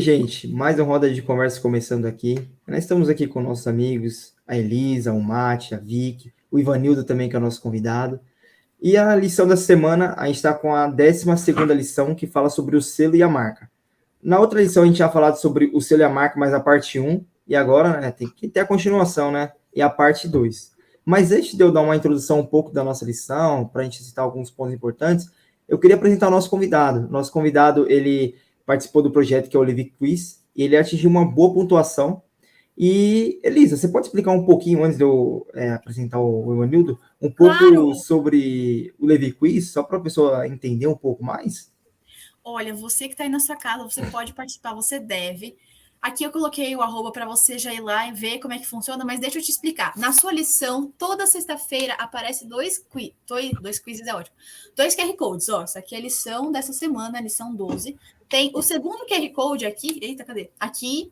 gente, mais uma roda de conversa começando aqui. Nós estamos aqui com nossos amigos, a Elisa, o Mate, a Vicky, o Ivanildo também, que é o nosso convidado. E a lição da semana, a gente está com a 12ª lição, que fala sobre o selo e a marca. Na outra lição, a gente tinha falado sobre o selo e a marca, mas a parte 1, e agora, né, tem que ter a continuação, né? E a parte 2. Mas antes de eu dar uma introdução um pouco da nossa lição, para a gente citar alguns pontos importantes, eu queria apresentar o nosso convidado. Nosso convidado, ele participou do projeto que é o Levi Quiz, e ele atingiu uma boa pontuação. E, Elisa, você pode explicar um pouquinho, antes de eu apresentar o Evanildo, um pouco Claro! sobre o Levi Quiz, só para a pessoa entender um pouco mais? Olha, você que está aí na sua casa, você pode participar, você deve. Aqui eu coloquei o arroba para você já ir lá e ver como é que funciona, mas deixa eu te explicar. Na sua lição, toda sexta-feira aparece dois quizzes, é ótimo. 2 QR Codes, ó. Essa aqui é a lição dessa semana, a lição 12. Tem o segundo QR Code aqui. Eita, cadê? Aqui.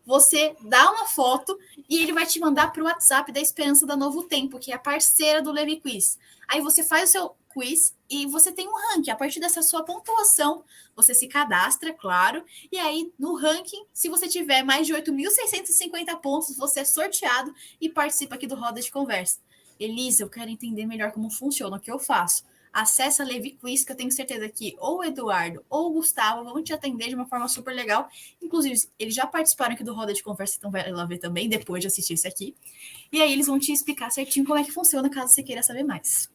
Você dá uma foto e ele vai te mandar para o WhatsApp da Esperança da Novo Tempo, que é a parceira do Levi Quiz. Aí você faz o seu quiz e você tem um ranking. A partir dessa sua pontuação, você se cadastra, claro. E aí, no ranking, se você tiver mais de 8.650 pontos, você é sorteado e participa aqui do Roda de Conversa. Elisa, eu quero entender melhor como funciona, o que eu faço. Acesse a Levi Quiz, que eu tenho certeza que ou o Eduardo ou o Gustavo vão te atender de uma forma super legal. Inclusive, eles já participaram aqui do Roda de Conversa, então vai lá ver também, depois de assistir esse aqui. E aí eles vão te explicar certinho como é que funciona, caso você queira saber mais.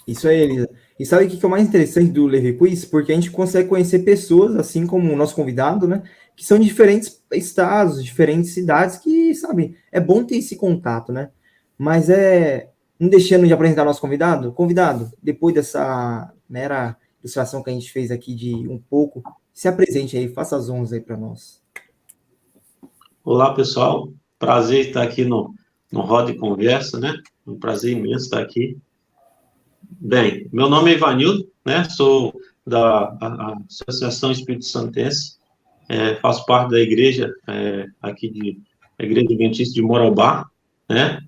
Isso aí, Elisa. E sabe o que é o mais interessante do Levi Quiz? Porque a gente consegue conhecer pessoas, assim como o nosso convidado, né? Que são de diferentes estados, diferentes cidades, que, sabe, é bom ter esse contato, né? Mas não deixando de apresentar nosso convidado, depois dessa mera ilustração que a gente fez aqui de um pouco, se apresente aí, faça as honras aí para nós. Olá, pessoal. Prazer estar aqui no Roda de Conversa, né? Um prazer imenso estar aqui. Bem, meu nome é Ivanildo, né? Sou da Associação Espírito Santense, faço parte da igreja aqui a Igreja Adventista de Morobá, né?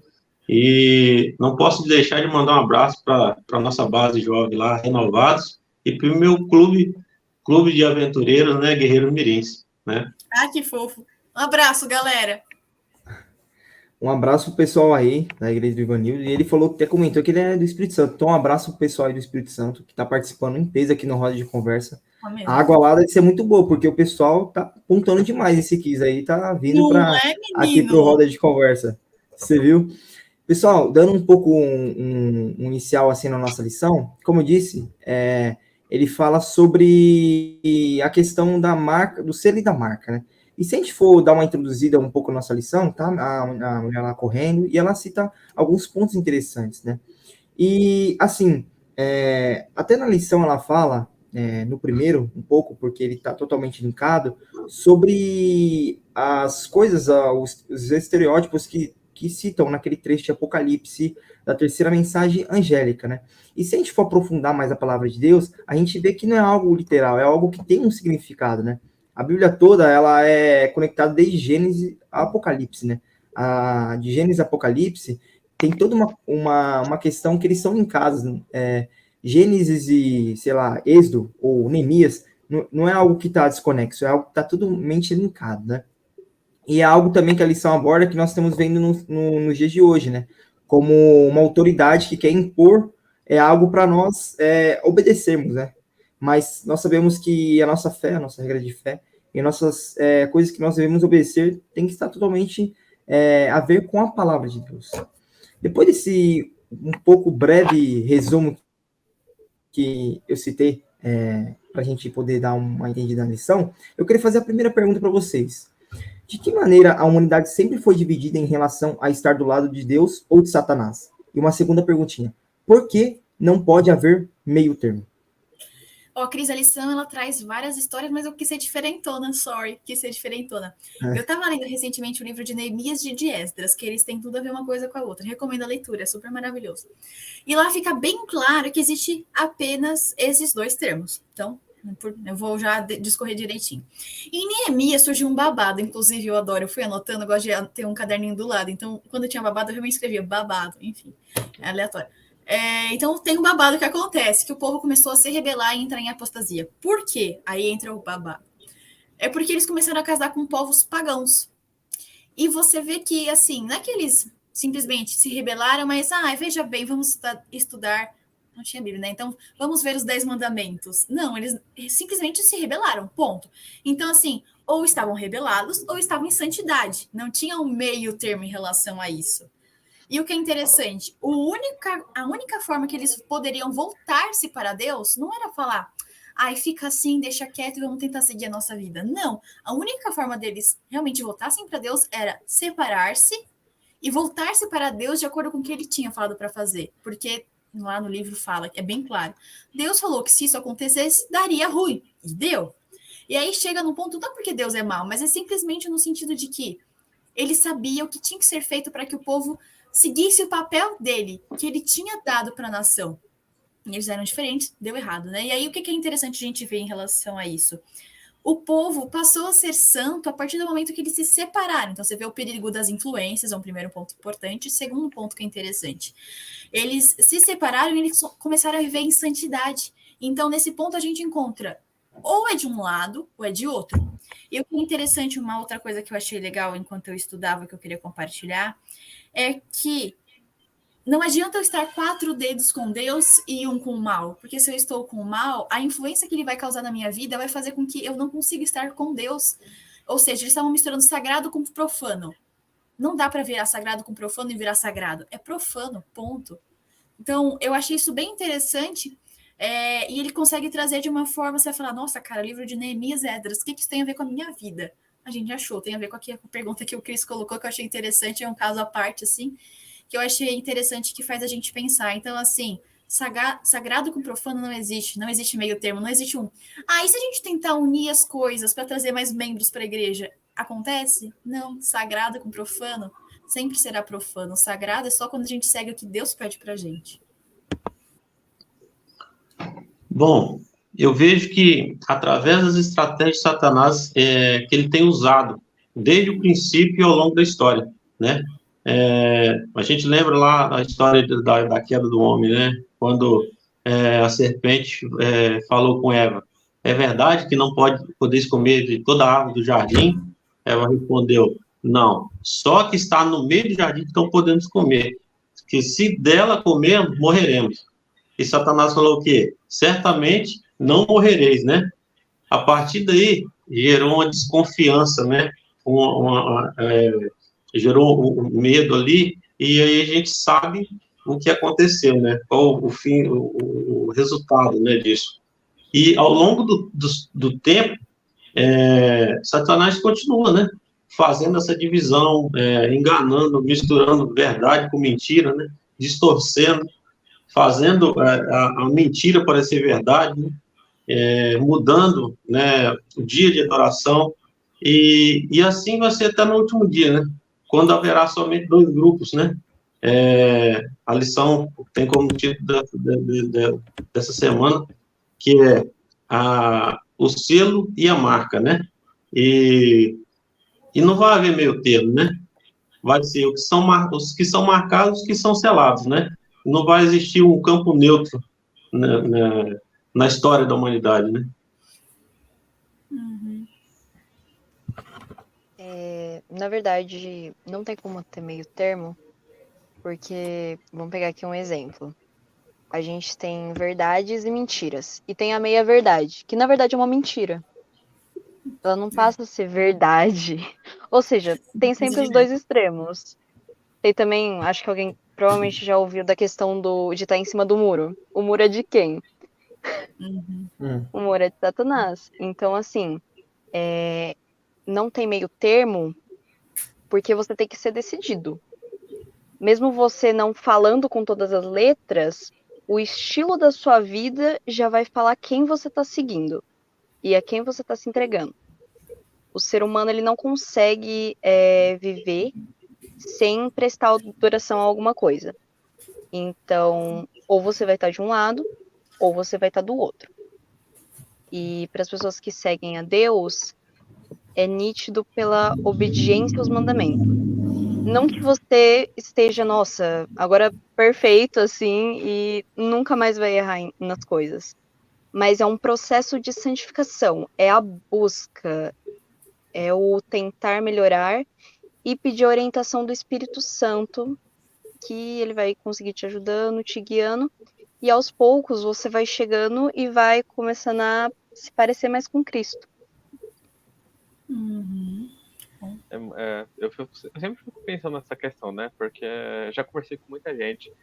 E não posso deixar de mandar um abraço para a nossa base jovem lá, Renovados, e para o meu clube de aventureiros, né? Guerreiro Mirins, né? Ah, que fofo. Um abraço, galera. Um abraço pro pessoal aí da Igreja do Ivanildo. E ele falou que até comentou que ele é do Espírito Santo. Então, um abraço pro pessoal aí do Espírito Santo que tá participando em peso aqui no Roda de Conversa. A água lá deve ser muito boa, porque o pessoal tá pontuando demais esse quiz aí, tá vindo para aqui pro Roda de Conversa. Você viu? Pessoal, dando um pouco um inicial assim na nossa lição, como eu disse, ele fala sobre a questão da marca, do selo e da marca, né? E se a gente for dar uma introduzida um pouco na nossa lição, tá? A mulher lá correndo, e ela cita alguns pontos interessantes, né? E, assim, até na lição ela fala, no primeiro, um pouco, porque ele está totalmente linkado, sobre as coisas, os estereótipos que citam naquele trecho de Apocalipse, da terceira mensagem angélica, né? E se a gente for aprofundar mais a palavra de Deus, a gente vê que não é algo literal, é algo que tem um significado, né? A Bíblia toda, ela é conectada desde Gênesis a Apocalipse, né? De Gênesis a Apocalipse, tem toda uma questão que eles são linkados. Gênesis e, sei lá, Êxodo ou Neemias, não é algo que está desconexo, é algo que está totalmente linkado, né? E é algo também que a lição aborda que nós estamos vendo nos dias de hoje, né? Como uma autoridade que quer impor algo para nós obedecermos, né? Mas nós sabemos que a nossa fé, a nossa regra de fé, e nossas coisas que nós devemos obedecer tem que estar totalmente a ver com a palavra de Deus. Depois desse um pouco breve resumo que eu citei para a gente poder dar uma entendida na lição, eu queria fazer a primeira pergunta para vocês. De que maneira a humanidade sempre foi dividida em relação a estar do lado de Deus ou de Satanás? E uma segunda perguntinha. Por que não pode haver meio termo? Ó, Cris, a lição, ela traz várias histórias, mas eu quis ser diferentona, quis ser diferentona. Eu tava lendo recentemente o livro de Neemias e de Esdras, que eles têm tudo a ver uma coisa com a outra. Recomendo a leitura, é super maravilhoso. E lá fica bem claro que existe apenas esses dois termos. Então, eu vou já discorrer direitinho. Em Neemias surgiu um babado, inclusive eu adoro, eu fui anotando, eu gosto de ter um caderninho do lado. Então, quando eu tinha babado, eu realmente escrevia babado, enfim, é aleatório. Então tem um babado que acontece, que o povo começou a se rebelar e entrar em apostasia. Por quê? Aí entra o babado. É porque eles começaram a casar com povos pagãos. E você vê que, assim, não é que eles simplesmente se rebelaram, mas, veja bem, vamos estudar. Não tinha Bíblia, né? Então, vamos ver os 10 mandamentos. Não, eles simplesmente se rebelaram, ponto. Então, assim, ou estavam rebelados ou estavam em santidade. Não tinha um meio termo em relação a isso. E o que é interessante, a única forma que eles poderiam voltar-se para Deus não era falar, fica assim, deixa quieto e vamos tentar seguir a nossa vida. Não, a única forma deles realmente voltassem para Deus era separar-se e voltar-se para Deus de acordo com o que ele tinha falado para fazer. Porque lá no livro fala, é bem claro, Deus falou que se isso acontecesse, daria ruim. E deu. E aí chega no ponto, não porque Deus é mau, mas é simplesmente no sentido de que ele sabia o que tinha que ser feito para que o povo seguisse o papel dele, que ele tinha dado para a nação. E eles eram diferentes, deu errado, né? E aí o que é interessante a gente ver em relação a isso? O povo passou a ser santo a partir do momento que eles se separaram. Então você vê o perigo das influências, é um primeiro ponto importante. Segundo ponto que é interessante, eles se separaram e eles começaram a viver em santidade. Então nesse ponto a gente encontra ou é de um lado ou é de outro. E o que é interessante, uma outra coisa que eu achei legal enquanto eu estudava, que eu queria compartilhar, é que não adianta eu estar 4 dedos com Deus e um com o mal, porque se eu estou com o mal, a influência que ele vai causar na minha vida vai fazer com que eu não consiga estar com Deus. Ou seja, eles estavam misturando sagrado com profano. Não dá para virar sagrado com profano e virar sagrado. É profano, ponto. Então, eu achei isso bem interessante. E ele consegue trazer de uma forma, você vai falar, nossa, cara, livro de Neemias e Esdras, o que isso tem a ver com a minha vida? A gente achou, tem a ver com a pergunta que o Cris colocou, que eu achei interessante, é um caso à parte, assim, que eu achei interessante, que faz a gente pensar. Então, assim, sagrado com profano não existe meio termo, não existe um. E se a gente tentar unir as coisas para trazer mais membros para a igreja, acontece? Não, sagrado com profano sempre será profano. O sagrado é só quando a gente segue o que Deus pede para a gente. Bom, eu vejo que, através das estratégias de Satanás, que ele tem usado desde o princípio e ao longo da história, né? A gente lembra lá a história da queda do homem, né? Quando a serpente falou com Eva, é verdade que não podeis comer de toda a árvore do jardim? Eva respondeu, não, só que está no meio do jardim que não podemos comer, que se dela comer, morreremos. E Satanás falou o quê? Certamente não morrereis, né? A partir daí, gerou uma desconfiança, né? Gerou um medo ali, e aí a gente sabe o que aconteceu, né? Qual o fim, o resultado, né, disso. E ao longo do tempo, Satanás continua, né? Fazendo essa divisão, enganando, misturando verdade com mentira, né? Distorcendo, fazendo a mentira parecer verdade, né? Mudando, né, o dia de adoração, e assim vai ser até no último dia, né? Quando haverá somente 2 grupos, né? A lição tem como título dessa semana, que é o selo e a marca, né? E não vai haver meio termo, né? Vai ser os que são marcados, os que são selados, né? Não vai existir um campo neutro na história da humanidade, né? Uhum. Na verdade, não tem como ter meio termo, porque, vamos pegar aqui um exemplo. A gente tem verdades e mentiras, e tem a meia-verdade, que na verdade é uma mentira. Ela não passa a ser verdade. Ou seja, tem sempre os 2 extremos. Tem também, acho que alguém provavelmente já ouviu da questão de estar em cima do muro. O muro é de quem? Uhum. O muro é de Satanás. Então, assim, não tem meio termo, porque você tem que ser decidido. Mesmo você não falando com todas as letras, o estilo da sua vida já vai falar quem você está seguindo e a quem você está se entregando. O ser humano, ele não consegue viver sem prestar adoração a alguma coisa. Então, ou você vai estar de um lado, ou você vai estar do outro. E para as pessoas que seguem a Deus, é nítido pela obediência aos mandamentos. Não que você esteja, nossa, agora perfeito, assim, e nunca mais vai errar nas coisas. Mas é um processo de santificação, é a busca, É o tentar melhorar e pedir a orientação do Espírito Santo, que ele vai conseguir te ajudando, te guiando, e aos poucos você vai chegando e vai começando a se parecer mais com Cristo. Uhum. Eu sempre fico pensando nessa questão, né? Porque já conversei com muita gente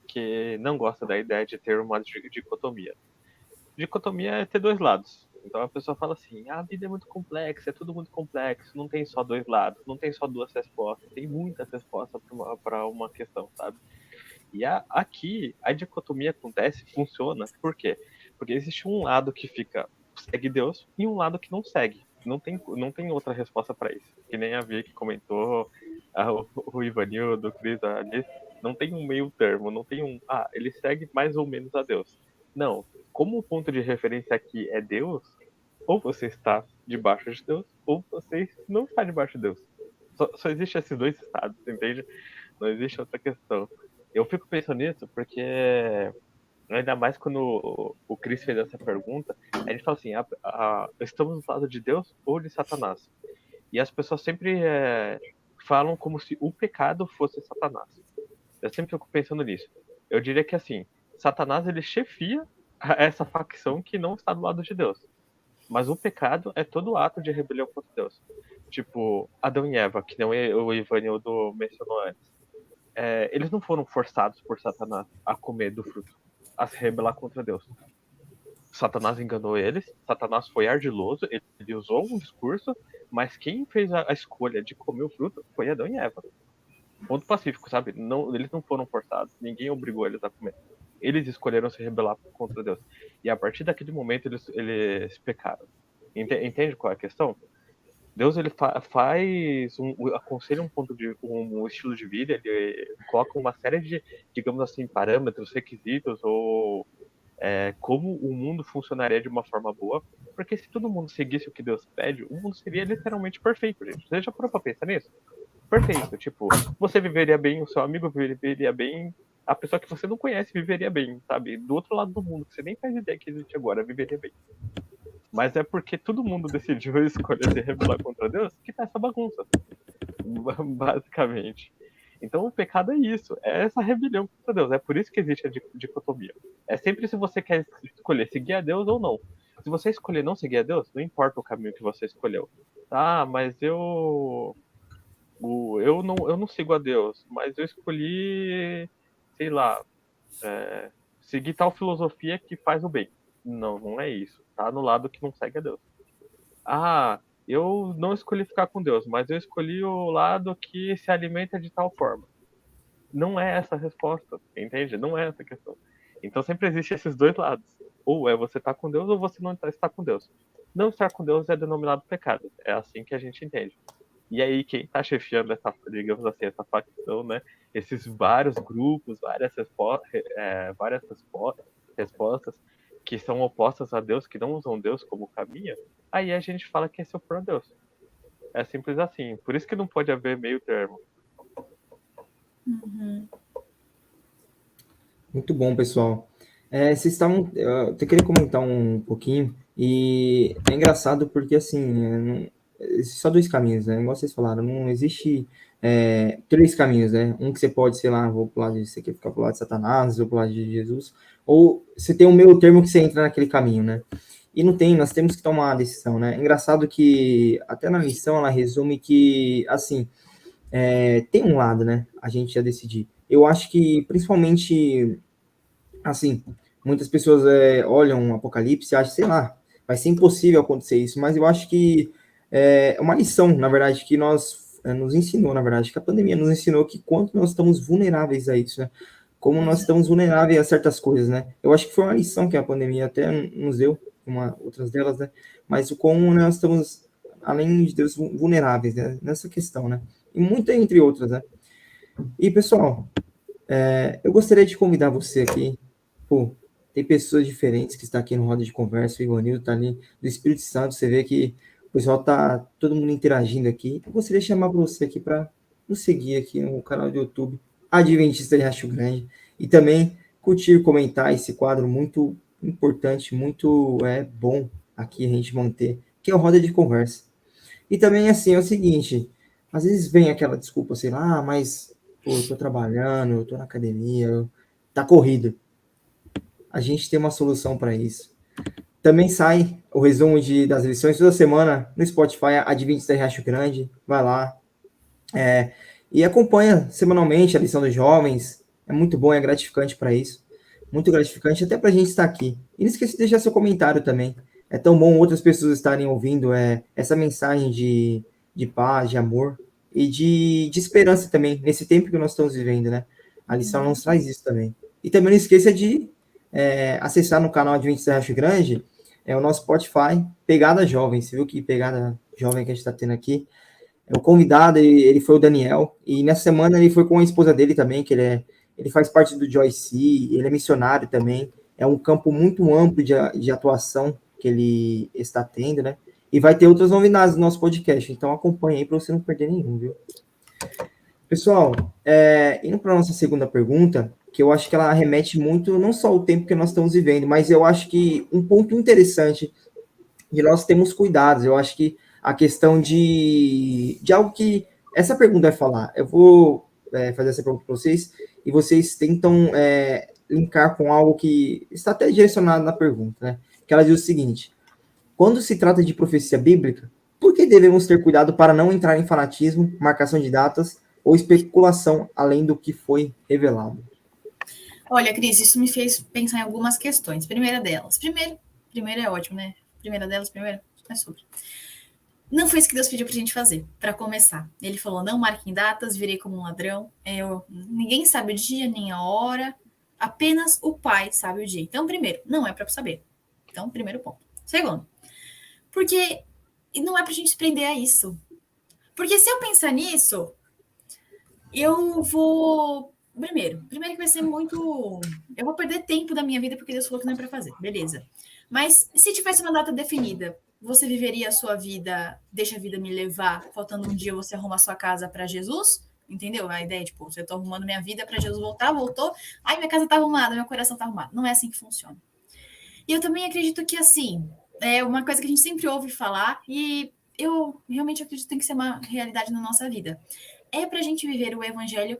que não gosta da ideia de ter uma dicotomia. Dicotomia é ter dois lados. Então a pessoa fala assim: a vida é muito complexa, é tudo muito complexo, não tem só dois lados, não tem só duas respostas, tem muitas respostas para uma questão, sabe? E aqui a dicotomia acontece, funciona, por quê? Porque existe um lado que segue Deus e um lado que não segue. Não tem outra resposta para isso. Que nem a Via que comentou, o Ivanildo, o Cris, a Alice, não tem um meio termo, não tem ele segue mais ou menos a Deus. Não, como o ponto de referência aqui é Deus, ou você está debaixo de Deus, ou você não está debaixo de Deus. Só existe esses dois estados, entende? Não existe outra questão. Eu fico pensando nisso porque, ainda mais quando o Chris fez essa pergunta, a gente fala assim: estamos do lado de Deus ou de Satanás? E as pessoas sempre falam como se o pecado fosse Satanás. Eu sempre fico pensando nisso. Eu diria que assim, Satanás ele chefia essa facção que não está do lado de Deus. Mas o pecado é todo ato de rebelião contra Deus. Tipo, Adão e Eva, que nem o Ivanildo mencionou antes. Eles não foram forçados por Satanás a comer do fruto, a se rebelar contra Deus. Satanás enganou eles, Satanás foi ardiloso, ele usou um discurso, mas quem fez a escolha de comer o fruto foi Adão e Eva. Ponto pacífico, sabe? Não, eles não foram forçados, ninguém obrigou eles a comer. Eles escolheram se rebelar contra Deus. E a partir daquele momento eles pecaram. Entende qual é a questão? Deus ele aconselha um estilo de vida, ele coloca uma série de, digamos assim, parâmetros, requisitos ou como o mundo funcionaria de uma forma boa, porque se todo mundo seguisse o que Deus pede, o mundo seria literalmente perfeito, gente. Você já parou pra pensar nisso? Perfeito, tipo, você viveria bem, o seu amigo viveria bem, a pessoa que você não conhece viveria bem, sabe? Do outro lado do mundo, que você nem faz ideia que existe agora, viveria bem. Mas é porque todo mundo decidiu escolher se rebelar contra Deus que tá essa bagunça. Basicamente. Então o pecado é isso, é essa rebelião contra Deus. É por isso que existe a dicotomia. É sempre se você quer escolher seguir a Deus ou não. Se você escolher não seguir a Deus, não importa o caminho que você escolheu. Mas eu não sigo a Deus, mas eu escolhi, sei lá, seguir tal filosofia que faz o bem. Não, não é isso. Tá no lado que não segue a Deus. Eu não escolhi ficar com Deus, mas eu escolhi o lado que se alimenta de tal forma. Não é essa a resposta, entende? Não é essa a questão. Então sempre existe esses dois lados. Ou é você tá com Deus ou você não está com Deus. Não estar com Deus é denominado pecado. É assim que a gente entende. E aí quem tá chefiando essa, digamos assim, essa facção, né? Esses vários grupos, várias respostas que são opostas a Deus, que não usam Deus como caminho, aí a gente fala que é seu por Deus. É simples assim. Por isso que não pode haver meio termo. Uhum. Muito bom, pessoal. Vocês estavam. Eu até queria comentar um pouquinho, e é engraçado porque, assim, existem só dois caminhos, né? Igual vocês falaram, não existe três caminhos, né? Um que você pode, sei lá, vou pro lado de você quer ficar pro lado de Satanás, ou pro lado de Jesus, ou você tem um meio termo que você entra naquele caminho, né? E não tem, nós temos que tomar uma decisão, né? É engraçado que até na lição ela resume que, assim, tem um lado, né? A gente já decidir. Eu acho que, principalmente, assim, muitas pessoas olham o Apocalipse e acham, sei lá, vai ser impossível acontecer isso, mas eu acho que é uma lição, na verdade, que nos ensinou, na verdade, que a pandemia nos ensinou que quanto nós estamos vulneráveis a isso, né? Como nós estamos vulneráveis a certas coisas, né? Eu acho que foi uma lição que a pandemia até nos deu, outras delas, né? Mas como nós estamos, além de Deus, vulneráveis, né? Nessa questão, né? E muita entre outras, né? E, pessoal, eu gostaria de convidar você aqui. Pô, tem pessoas diferentes que estão aqui no Roda de Conversa, o Ivanildo tá ali, do Espírito Santo, você vê que o pessoal tá todo mundo interagindo aqui. Eu gostaria de chamar você aqui para nos seguir aqui no canal do YouTube Adventista de Riacho Grande e também curtir, comentar esse quadro muito importante, muito bom aqui a gente manter, que é o Roda de Conversa. E também, assim, é o seguinte, às vezes vem aquela desculpa, sei lá, mas, pô, eu tô trabalhando, eu tô na academia, tá corrido. A gente tem uma solução para isso. Também sai o resumo das lições toda semana no Spotify, Adventista Riacho Grande, vai lá. E acompanha semanalmente a lição dos jovens, é muito bom, é gratificante para isso. Muito gratificante, até para a gente estar aqui. E não esqueça de deixar seu comentário também. É tão bom outras pessoas estarem ouvindo essa mensagem de paz, de amor e de esperança também, nesse tempo que nós estamos vivendo, né? A lição nos traz isso também. E também não esqueça de acessar no canal Adventista Riacho Grande o nosso Spotify, Pegada Jovem. Você viu que pegada jovem que a gente está tendo aqui? O convidado, ele foi o Daniel, e nessa semana ele foi com a esposa dele também, que ele faz parte do Joyce, ele é missionário também, é um campo muito amplo de atuação que ele está tendo, né? E vai ter outras novidades no nosso podcast, então acompanhe aí para você não perder nenhum, viu? Pessoal, indo para a nossa segunda pergunta, que eu acho que ela remete muito, não só ao tempo que nós estamos vivendo, mas eu acho que um ponto interessante de nós temos cuidados, eu acho que a questão de algo que essa pergunta vai falar. Eu vou fazer essa pergunta para vocês e vocês tentam linkar com algo que está até direcionado na pergunta, né? Que ela diz o seguinte: quando se trata de profecia bíblica, por que devemos ter cuidado para não entrar em fanatismo, marcação de datas ou especulação além do que foi revelado? Olha, Cris, isso me fez pensar em algumas questões. Primeira delas. Primeiro é ótimo, né? Primeira delas, é sobre. Não foi isso que Deus pediu pra gente fazer, para começar. Ele falou, não marquem datas, virei como um ladrão. Ninguém sabe o dia, nem a hora, apenas o Pai sabe o dia. Então, primeiro, não é para saber. Então, primeiro ponto. Segundo, porque não é pra gente se prender a isso. Porque se eu pensar nisso, eu vou... Primeiro que vai ser muito... Eu vou perder tempo da minha vida porque Deus falou que não é para fazer. Beleza. Mas se tivesse uma data definida, você viveria a sua vida, deixa a vida me levar, faltando um dia você arruma a sua casa para Jesus? Entendeu? A ideia, tipo, eu tô arrumando minha vida para Jesus voltar, voltou, ai, minha casa tá arrumada, meu coração tá arrumado. Não é assim que funciona. E eu também acredito que, assim, é uma coisa que a gente sempre ouve falar e eu realmente acredito que tem que ser uma realidade na nossa vida. É pra gente viver o evangelho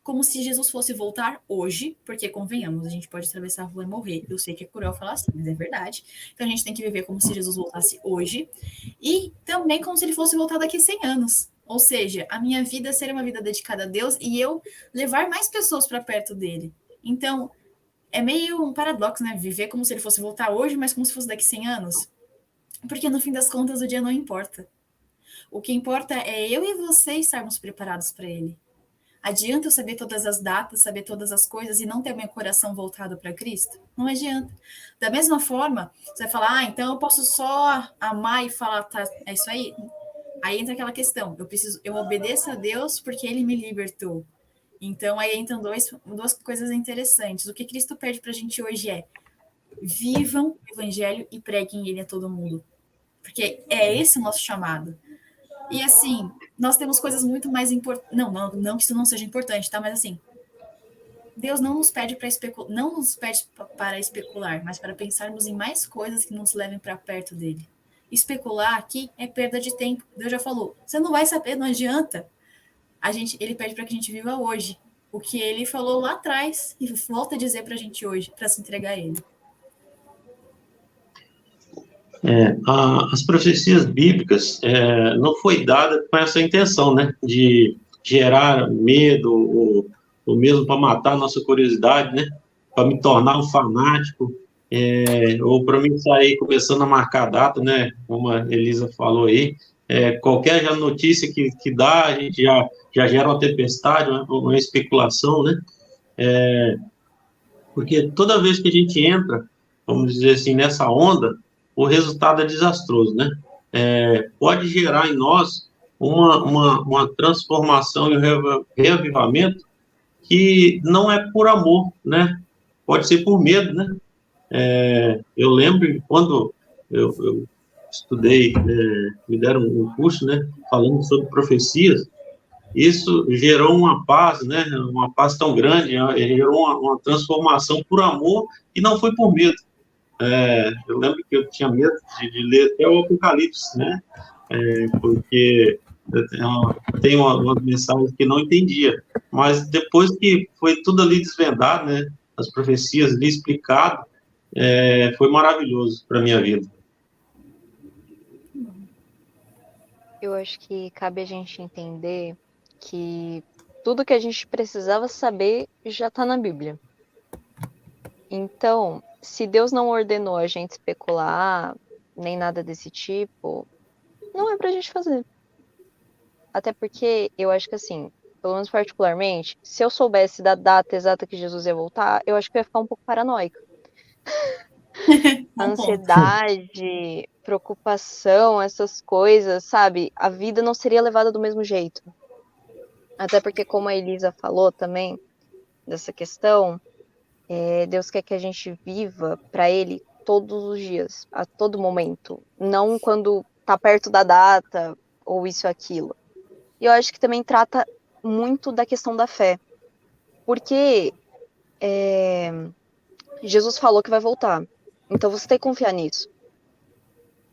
como se Jesus fosse voltar hoje, porque, convenhamos, a gente pode atravessar a rua e morrer. Eu sei que é cruel falar assim, mas é verdade. Então, a gente tem que viver como se Jesus voltasse hoje e também como se ele fosse voltar daqui a 100 anos. Ou seja, a minha vida ser uma vida dedicada a Deus e eu levar mais pessoas para perto dele. Então, é meio um paradoxo, né? Viver como se ele fosse voltar hoje, mas como se fosse daqui a 100 anos. Porque, no fim das contas, o dia não importa. O que importa é eu e você estarmos preparados para ele. Adianta eu saber todas as datas, saber todas as coisas e não ter meu coração voltado para Cristo? Não adianta. Da mesma forma, você vai falar, então eu posso só amar e falar, tá, é isso aí? Aí entra aquela questão, eu obedeço a Deus porque ele me libertou. Então aí entram duas coisas interessantes. O que Cristo pede para a gente hoje é, vivam o evangelho e preguem ele a todo mundo. Porque é esse o nosso chamado. E assim, nós temos coisas muito mais importantes. Não que isso não seja importante, tá? Mas assim, Deus não nos pede para especular, mas para pensarmos em mais coisas que nos levem para perto dele. Especular aqui é perda de tempo. Deus já falou, você não vai saber, não adianta. Ele pede para que a gente viva hoje. O que ele falou lá atrás e volta a dizer para a gente hoje, para se entregar a ele. As profecias bíblicas não foi dada com essa intenção, né, de gerar medo ou mesmo para matar a nossa curiosidade, né, para me tornar um fanático, ou para mim sair começando a marcar data, né, como a Elisa falou aí, qualquer notícia que dá, a gente já gera uma tempestade, uma especulação, né, porque toda vez que a gente entra, vamos dizer assim, nessa onda, o resultado é desastroso, né? Pode gerar em nós uma transformação e um reavivamento que não é por amor, né? Pode ser por medo, né? Eu lembro quando eu estudei, me deram um curso, né? Falando sobre profecias, isso gerou uma paz, né? Uma paz tão grande, gerou uma transformação por amor e não foi por medo. Eu lembro que eu tinha medo de ler até o Apocalipse, né? porque tem uma mensagem que não entendia, mas depois que foi tudo ali desvendado, né, as profecias ali explicado, foi maravilhoso para minha vida. Eu acho que cabe a gente entender que tudo que a gente precisava saber já está na Bíblia. Então, se Deus não ordenou a gente especular, nem nada desse tipo, não é pra gente fazer. Até porque eu acho que assim, pelo menos particularmente, se eu soubesse da data exata que Jesus ia voltar, eu acho que eu ia ficar um pouco paranoica. Ansiedade, preocupação, essas coisas, sabe? A vida não seria levada do mesmo jeito. Até porque, como a Elisa falou também, dessa questão, Deus quer que a gente viva para Ele todos os dias, a todo momento. Não quando tá perto da data, ou isso ou aquilo. E eu acho que também trata muito da questão da fé. Porque Jesus falou que vai voltar. Então você tem que confiar nisso.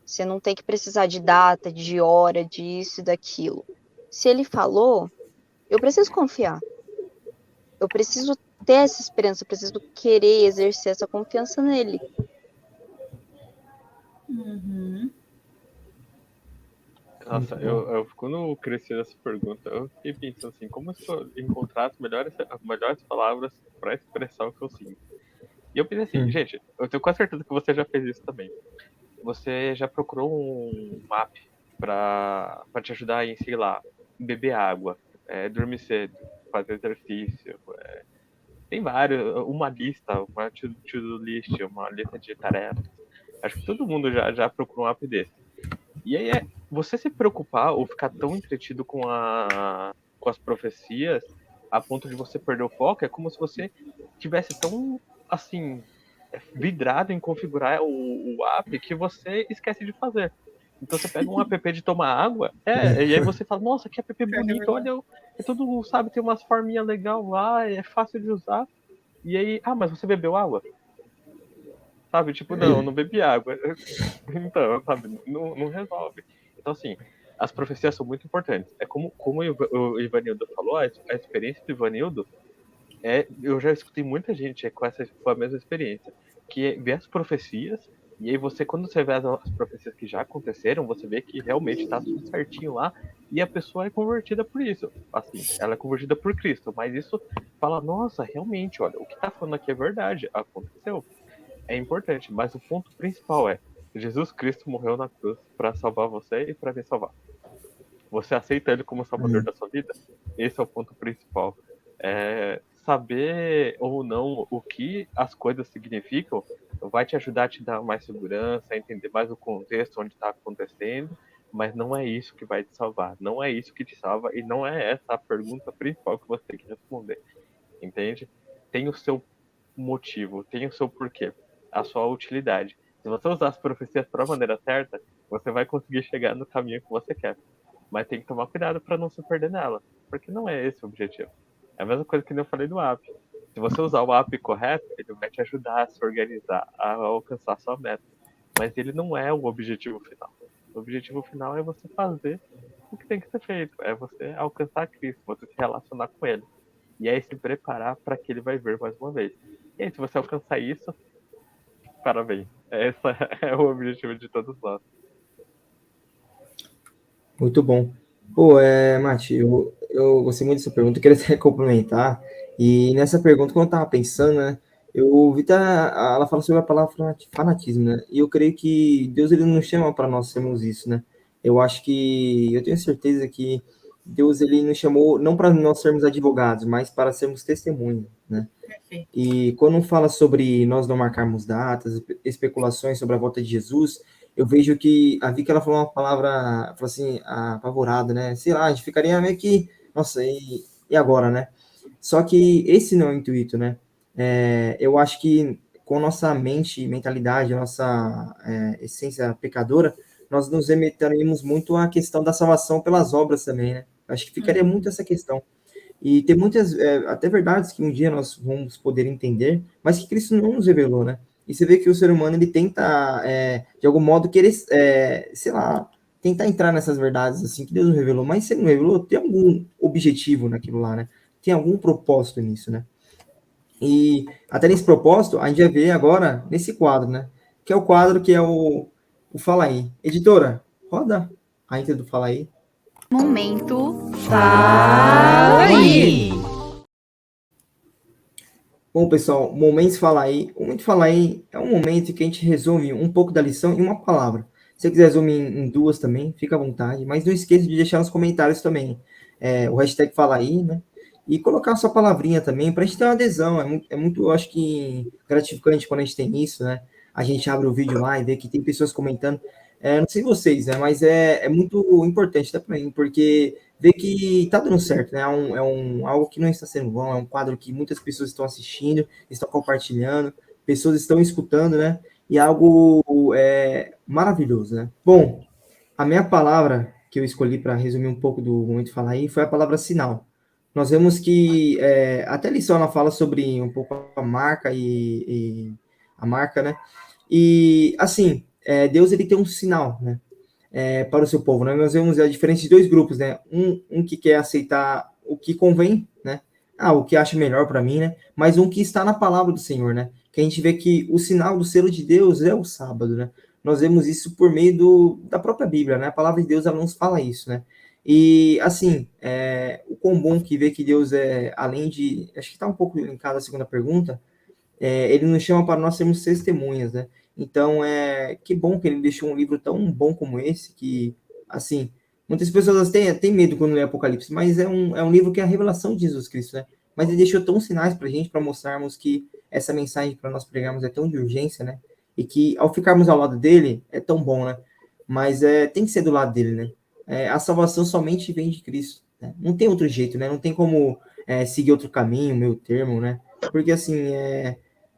Você não tem que precisar de data, de hora, disso e daquilo. Se ele falou, eu preciso confiar. Eu preciso ter essa esperança, eu preciso querer exercer essa confiança nele. Uhum. Nossa, quando eu cresci nessa pergunta, eu fiquei pensando assim, como eu encontrar as melhores palavras para expressar o que eu sinto. E eu pensei assim, gente, eu tenho quase certeza que você já fez isso também. Você já procurou um app para te ajudar em, sei lá, beber água, dormir cedo, fazer exercício, tem vários, uma lista, uma to-do list, uma lista de tarefas. Acho que todo mundo já procurou um app desse. E aí você se preocupar ou ficar tão entretido com as profecias a ponto de você perder o foco, é como se você tivesse tão, assim, vidrado em configurar o app que você esquece de fazer. Então você pega um app de tomar água, e aí você fala, nossa, que app bonito, olha, é tudo, sabe, tem umas forminhas legais lá, é fácil de usar. E aí, mas você bebeu água? Sabe, tipo, não bebi água. Então, sabe, não resolve. Então, assim, as profecias são muito importantes. É como o Ivanildo falou, a experiência do Ivanildo, eu já escutei muita gente com a mesma experiência, que é ver as profecias, e aí você, quando você vê as profecias que já aconteceram, você vê que realmente tá tudo certinho lá, e a pessoa é convertida por isso. Assim, ela é convertida por Cristo, mas isso fala, nossa, realmente, olha, o que tá falando aqui é verdade, aconteceu. É importante, mas o ponto principal é Jesus Cristo morreu na cruz para salvar você e para me salvar. Você aceita ele como salvador da sua vida? Esse é o ponto principal. Saber ou não o que as coisas significam vai te ajudar a te dar mais segurança, a entender mais o contexto onde está acontecendo, mas não é isso que vai te salvar. Não é isso que te salva e não é essa a pergunta principal que você tem que responder. Entende? Tem o seu motivo, tem o seu porquê, a sua utilidade. Se você usar as profecias para a maneira certa, você vai conseguir chegar no caminho que você quer. Mas tem que tomar cuidado para não se perder nela, porque não é esse o objetivo. É a mesma coisa que eu falei do app. Se você usar o app correto, ele vai te ajudar a se organizar, a alcançar a sua meta. Mas ele não é o objetivo final. O objetivo final é você fazer o que tem que ser feito. É você alcançar Cristo, você se relacionar com Ele. E aí se preparar para que Ele vai vir mais uma vez. E aí, se você alcançar isso, parabéns. Esse é o objetivo de todos nós. Muito bom. Pô, Mati, eu gostei muito dessa pergunta, eu queria até complementar. E nessa pergunta, quando eu estava pensando, né, eu vi ela fala sobre a palavra fanatismo, né? E eu creio que Deus ele não chama para nós sermos isso, né? Eu tenho certeza que Deus ele nos chamou não para nós sermos advogados, mas para sermos testemunhas, né? Perfeito. E quando fala sobre nós não marcarmos datas, especulações sobre a volta de Jesus, eu vejo que a Vicky ela falou uma palavra, falou assim, apavorada, né? Sei lá, a gente ficaria meio que, nossa, e agora, né? Só que esse não é o intuito, né? Eu acho que com nossa mentalidade, nossa essência pecadora, nós nos remeteremos muito à questão da salvação pelas obras também, né? Acho que ficaria muito essa questão. E tem muitas, até verdades que um dia nós vamos poder entender, mas que Cristo não nos revelou, né? E você vê que o ser humano, ele tenta, de algum modo, querer, sei lá, tentar entrar nessas verdades, assim, que Deus nos revelou. Mas se ele não revelou, tem algum objetivo naquilo lá, né? Tem algum propósito nisso, né? E até nesse propósito, a gente vai ver agora nesse quadro, né? Que é o quadro que é o Fala Aí. Editora, roda a intro do Fala Aí. Momento Fala Aí! Bom, pessoal, Momentos Fala Aí. O Momento Fala Aí é um momento que a gente resume um pouco da lição em uma palavra. Se você quiser resumir em duas também, fica à vontade. Mas não esqueça de deixar nos comentários também o hashtag Fala Aí, né? E colocar a sua palavrinha também, para a gente ter uma adesão. É muito, eu acho que, gratificante quando a gente tem isso, né? A gente abre o vídeo lá e vê que tem pessoas comentando. Não sei vocês, né? Mas é muito importante, até para mim, porque ver que tá dando certo, né? Algo que não está sendo bom, é um quadro que muitas pessoas estão assistindo, estão compartilhando, pessoas estão escutando, né? E é algo maravilhoso, né? Bom, a minha palavra que eu escolhi para resumir um pouco do momento falar aí foi a palavra sinal. Nós vemos que até a lição ela fala sobre um pouco a marca e a marca, né? E assim, Deus ele tem um sinal, né? Para o seu povo, né? Nós vemos a diferença de dois grupos, né? Um que quer aceitar o que convém, né? O que acha melhor para mim, né? Mas um que está na palavra do Senhor, né? Que a gente vê que o sinal do selo de Deus é o sábado, né? Nós vemos isso por meio da própria Bíblia, né? A palavra de Deus ela nos fala isso, né? E assim, o quão bom que vê que Deus além de, acho que está um pouco linkado à segunda pergunta, ele nos chama para nós sermos testemunhas, né? Então, que bom que ele deixou um livro tão bom como esse, que, assim, muitas pessoas têm medo quando lê Apocalipse, mas é um livro que é a revelação de Jesus Cristo, né? Mas ele deixou tão sinais para a gente, para mostrarmos que essa mensagem para nós pregarmos é tão de urgência, né? E que, ao ficarmos ao lado dele, é tão bom, né? Mas tem que ser do lado dele, né? A salvação somente vem de Cristo, né? Não tem outro jeito, né? Não tem como seguir outro caminho, meio termo, né? Porque, assim,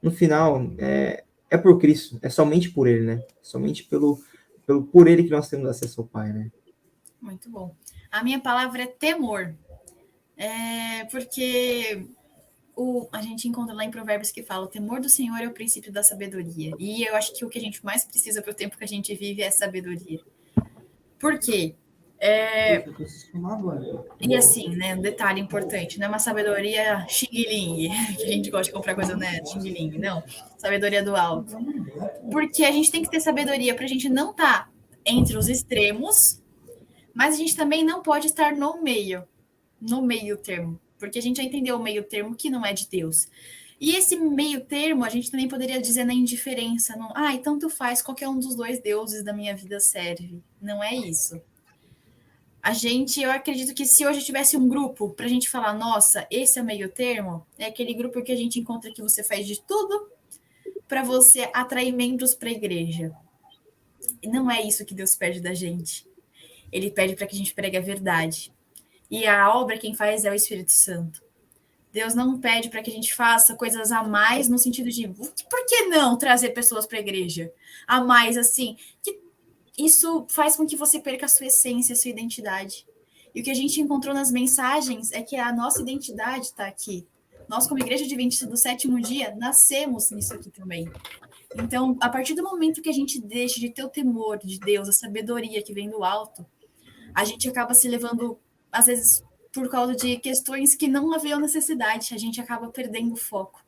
no final, é por Cristo, é somente por ele, né? Somente por ele que nós temos acesso ao Pai, né? Muito bom. A minha palavra é temor. Porque a gente encontra lá em Provérbios que fala: o temor do Senhor é o princípio da sabedoria. E eu acho que o que a gente mais precisa para o tempo que a gente vive é sabedoria. Por quê? E assim, né, um detalhe importante, não é uma sabedoria xing-ling, que a gente gosta de comprar coisa, né, xing-ling, não, sabedoria do alto. Porque a gente tem que ter sabedoria para a gente não estar entre os extremos, mas a gente também não pode estar no meio termo, porque a gente já entendeu o meio termo que não é de Deus. E esse meio termo, a gente também poderia dizer na indiferença, tanto faz, qualquer um dos dois deuses da minha vida serve. Não é isso. Eu acredito que se hoje tivesse um grupo para a gente falar, nossa, esse é o meio termo, é aquele grupo que a gente encontra que você faz de tudo para você atrair membros para a igreja. E não é isso que Deus pede da gente. Ele pede para que a gente pregue a verdade. E a obra quem faz é o Espírito Santo. Deus não pede para que a gente faça coisas a mais no sentido de, por que não trazer pessoas para a igreja? A mais, assim, que isso faz com que você perca a sua essência, a sua identidade. E o que a gente encontrou nas mensagens é que a nossa identidade está aqui. Nós, como Igreja Adventista do Sétimo Dia, nascemos nisso aqui também. Então, a partir do momento que a gente deixa de ter o temor de Deus, a sabedoria que vem do alto, a gente acaba se levando, às vezes, por causa de questões que não haviam necessidade, a gente acaba perdendo o foco.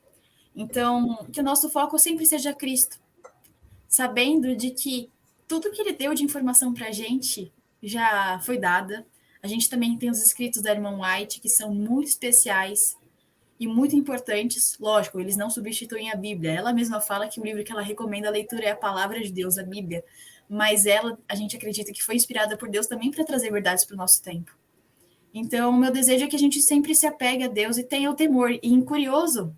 Então, que o nosso foco sempre seja Cristo, sabendo de que tudo que ele deu de informação para a gente já foi dada. A gente também tem os escritos da irmã White, que são muito especiais e muito importantes. Lógico, eles não substituem a Bíblia. Ela mesma fala que o livro que ela recomenda a leitura é a Palavra de Deus, a Bíblia. Mas a gente acredita que foi inspirada por Deus também para trazer verdades para o nosso tempo. Então, o meu desejo é que a gente sempre se apegue a Deus e tenha o temor. E, em curioso,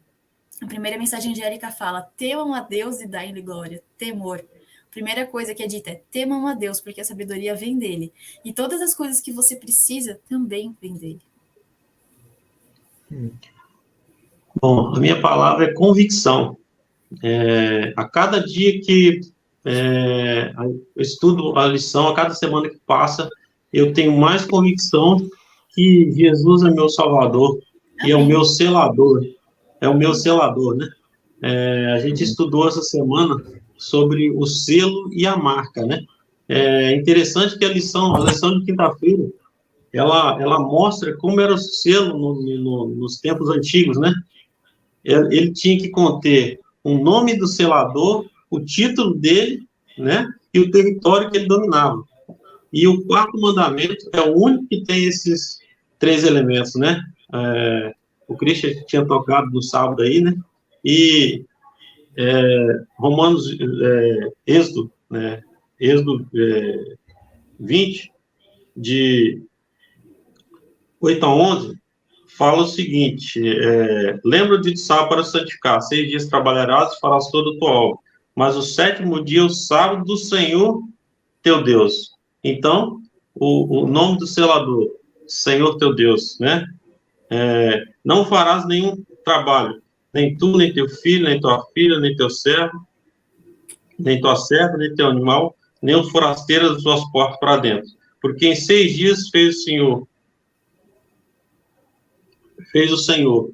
a primeira mensagem angélica fala: temam a Deus e dai-lhe glória. Temor. Primeira coisa que é dita é: temam a Deus, porque a sabedoria vem dele. E todas as coisas que você precisa também vêm dele. Bom, a minha palavra é convicção. A cada dia que eu estudo a lição, a cada semana que passa, eu tenho mais convicção que Jesus é meu Salvador e é o meu selador. É o meu selador, né? A gente estudou essa semana sobre o selo e a marca, né? É interessante que a lição de quinta-feira, ela mostra como era o selo nos tempos antigos, né? Ele tinha que conter o nome do selador, o título dele, né? E o território que ele dominava. E o quarto mandamento é o único que tem esses três elementos, né? O Christian tinha tocado no sábado aí, né? E Romanos, Êxodo, né? Êxodo 20, de 8 a 11, fala o seguinte: lembra de sábado para santificar, 6 dias trabalharás e farás toda a tua obra, mas o sétimo dia é o sábado do Senhor teu Deus. Então, o nome do selador, Senhor teu Deus, né? Não farás nenhum trabalho, nem tu, nem teu filho, nem tua filha, nem teu servo, nem tua serva, nem teu animal, nem o forasteiro das suas portas para dentro. Porque em 6 dias fez o Senhor.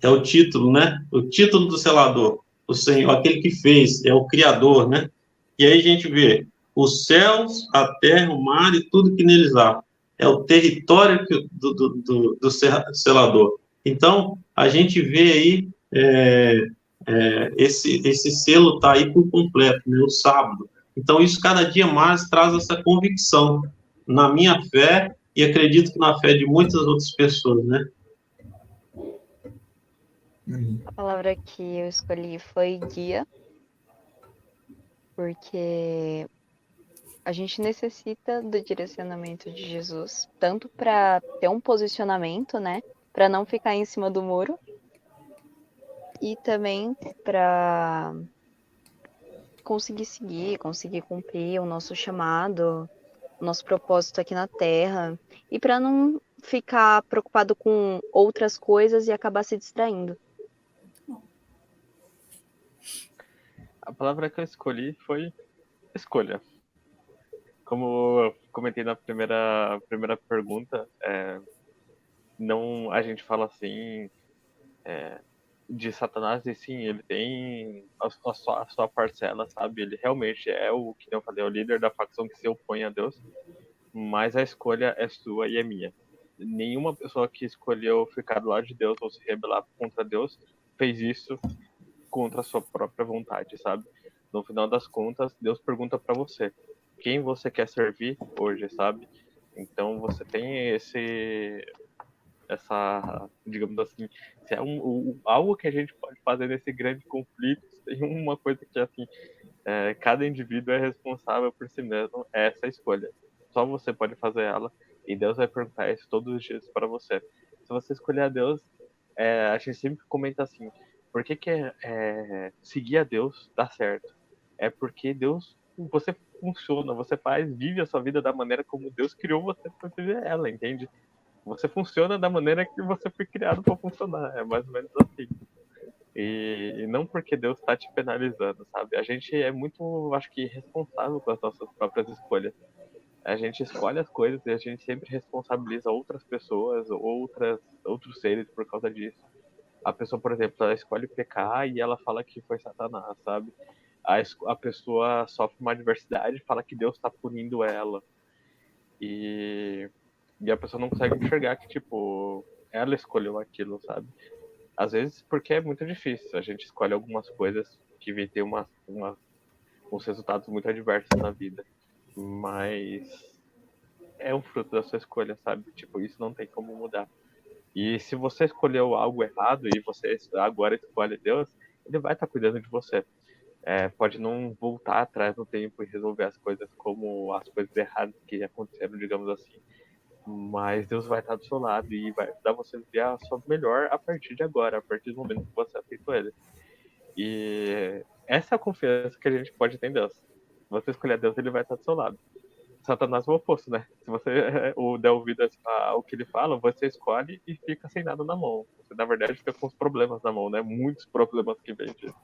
É o título, né? O título do selador. O Senhor, aquele que fez, é o Criador, né? E aí a gente vê os céus, a terra, o mar e tudo que neles há. É o território do selador. Então, a gente vê aí esse selo está aí por completo, né? O sábado. Então, isso cada dia mais traz essa convicção na minha fé e acredito que na fé de muitas outras pessoas, né? A palavra que eu escolhi foi guia, porque a gente necessita do direcionamento de Jesus, tanto para ter um posicionamento, né, para não ficar em cima do muro, e também para conseguir seguir, conseguir cumprir o nosso chamado, o nosso propósito aqui na Terra, e para não ficar preocupado com outras coisas e acabar se distraindo. A palavra que eu escolhi foi escolha. Como eu comentei na primeira pergunta, não, a gente fala assim de Satanás, e sim, ele tem a sua parcela, sabe? Ele realmente é o que eu falei, é o líder da facção que se opõe a Deus, mas a escolha é sua e é minha. Nenhuma pessoa que escolheu ficar do lado de Deus ou se rebelar contra Deus fez isso contra a sua própria vontade, sabe? No final das contas, Deus pergunta para você: quem você quer servir hoje, sabe? Então você tem essa, digamos assim, se é algo que a gente pode fazer nesse grande conflito, tem uma coisa que assim, cada indivíduo é responsável por si mesmo, é essa escolha. Só você pode fazer ela e Deus vai perguntar isso todos os dias para você. Se você escolher a Deus, a gente sempre comenta assim: por que seguir a Deus dá certo? É porque Deus, você funciona, você vive a sua vida da maneira como Deus criou você para viver ela, entende? Você funciona da maneira que você foi criado para funcionar, é mais ou menos assim. E não porque Deus está te penalizando, sabe? A gente é muito, acho que, responsável com as nossas próprias escolhas. A gente escolhe as coisas e a gente sempre responsabiliza outras pessoas, outros seres por causa disso. A pessoa, por exemplo, ela escolhe pecar e ela fala que foi Satanás, sabe? A pessoa sofre uma adversidade e fala que Deus está punindo ela. E a pessoa não consegue enxergar que, tipo, ela escolheu aquilo, sabe? Às vezes porque é muito difícil. A gente escolhe algumas coisas que vêm ter uns resultados muito adversos na vida. Mas é um fruto da sua escolha, sabe? Tipo, isso não tem como mudar. E se você escolheu algo errado e você agora escolhe Deus, ele vai estar cuidando de você. Pode não voltar atrás no tempo e resolver as coisas como as coisas erradas que aconteceram, digamos assim. Mas Deus vai estar do seu lado e vai dar você viver a sua melhor a partir de agora, a partir do momento que você aceitou Ele. E essa é a confiança que a gente pode ter em Deus. Se você escolher Deus, Ele vai estar do seu lado. Satanás é o oposto, né? Se você der ouvido ao que ele fala, você escolhe e fica sem nada na mão. Você, na verdade, fica com os problemas na mão, né? Muitos problemas que vem disso.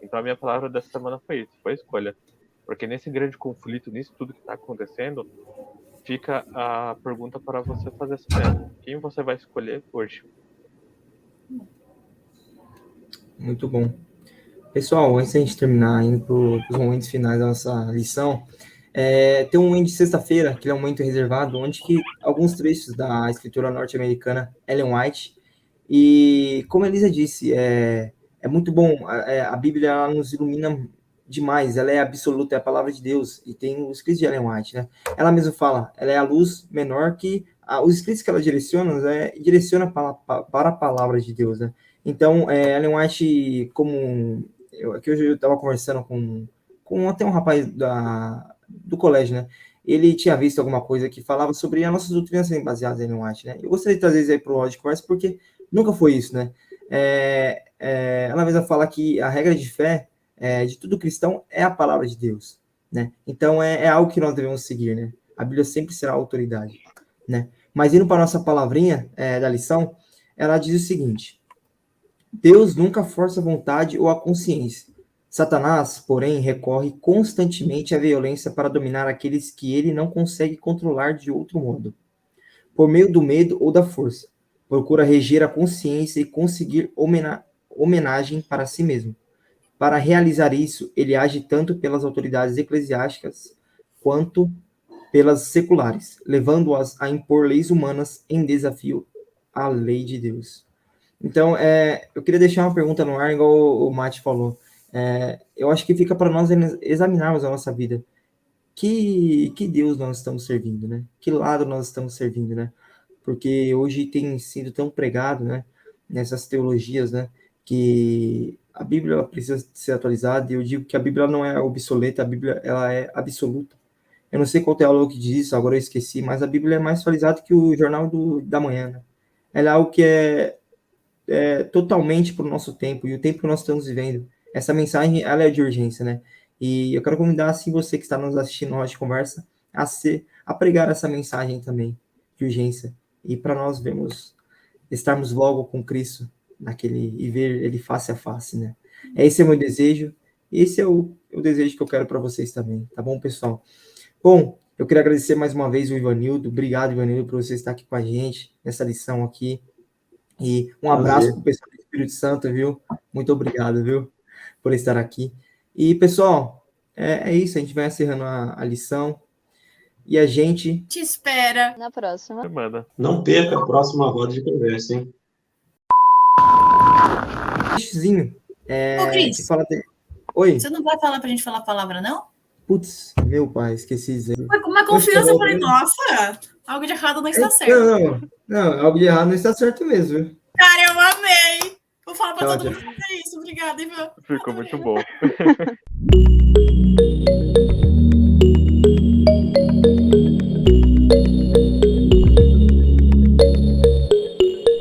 Então a minha palavra dessa semana foi isso, foi escolha. Porque nesse grande conflito, nisso tudo que está acontecendo, fica a pergunta para você fazer assim mesmo: quem você vai escolher hoje? Muito bom. Pessoal, antes da gente terminar, indo para os momentos finais da nossa lição, Tem um momento de sexta-feira, que é um momento reservado, onde que alguns trechos da escritora norte-americana Ellen White, e como a Elisa disse, é muito bom, a Bíblia ela nos ilumina demais, ela é absoluta, é a palavra de Deus, e tem os escritos de Ellen White, né? Ela mesma fala, ela é a luz menor que os escritos que ela direciona para a palavra de Deus, né? Então, Ellen White, aqui hoje eu estava conversando com até um rapaz do colégio, né? Ele tinha visto alguma coisa que falava sobre as nossas doutrinas serem baseadas em Ellen White, né? Eu gostaria de trazer isso aí para o Roda de Conversa, porque nunca foi isso, né? Ela mesma fala que a regra de fé de todo cristão é a palavra de Deus, né? Então, é algo que nós devemos seguir, né? A Bíblia sempre será a autoridade, né? Mas indo para a nossa palavrinha da lição, ela diz o seguinte: Deus nunca força a vontade ou a consciência. Satanás, porém, recorre constantemente à violência para dominar aqueles que ele não consegue controlar de outro modo. Por meio do medo ou da força, procura reger a consciência e conseguir homenagem para si mesmo. Para realizar isso, ele age tanto pelas autoridades eclesiásticas quanto pelas seculares, levando-as a impor leis humanas em desafio à lei de Deus. Então, eu queria deixar uma pergunta no ar, igual o Mate falou. Eu acho que fica para nós examinarmos a nossa vida. Que Deus nós estamos servindo, né? Que lado nós estamos servindo, né? Porque hoje tem sido tão pregado, né? Nessas teologias, né? Que a Bíblia ela precisa ser atualizada, e eu digo que a Bíblia não é obsoleta, a Bíblia ela é absoluta. Eu não sei qual teólogo que diz isso, agora eu esqueci, mas a Bíblia é mais atualizada que o jornal da manhã, né? Ela é algo que é totalmente para o nosso tempo e o tempo que nós estamos vivendo. Essa mensagem, ela é de urgência, né? E eu quero convidar, assim, você que está nos assistindo hoje de conversa, a pregar essa mensagem também, de urgência. E para nós estarmos logo com Cristo e ver Ele face a face, né? Esse é o meu desejo, e esse é o desejo que eu quero para vocês também, tá bom, pessoal? Bom, eu queria agradecer mais uma vez o Ivanildo. Obrigado, Ivanildo, por você estar aqui com a gente nessa lição aqui. E um abraço para o pessoal do Espírito Santo, viu? Muito obrigado, viu? Por estar aqui. E, pessoal, é isso. A gente vai encerrando a lição. E a gente te espera na próxima semana. Não perca a próxima roda de conversa, hein? Ô, Cris, Oi? você não vai falar pra gente falar a palavra, não? Putz, meu pai, esqueci isso aí. Foi com uma confiança, eu falei, nossa, algo de errado não está certo. Não, algo de errado não está certo mesmo, viu? Cara, eu amei! Vou falar pra todo mundo fazer isso. Obrigada, Ivan. Ficou muito bom.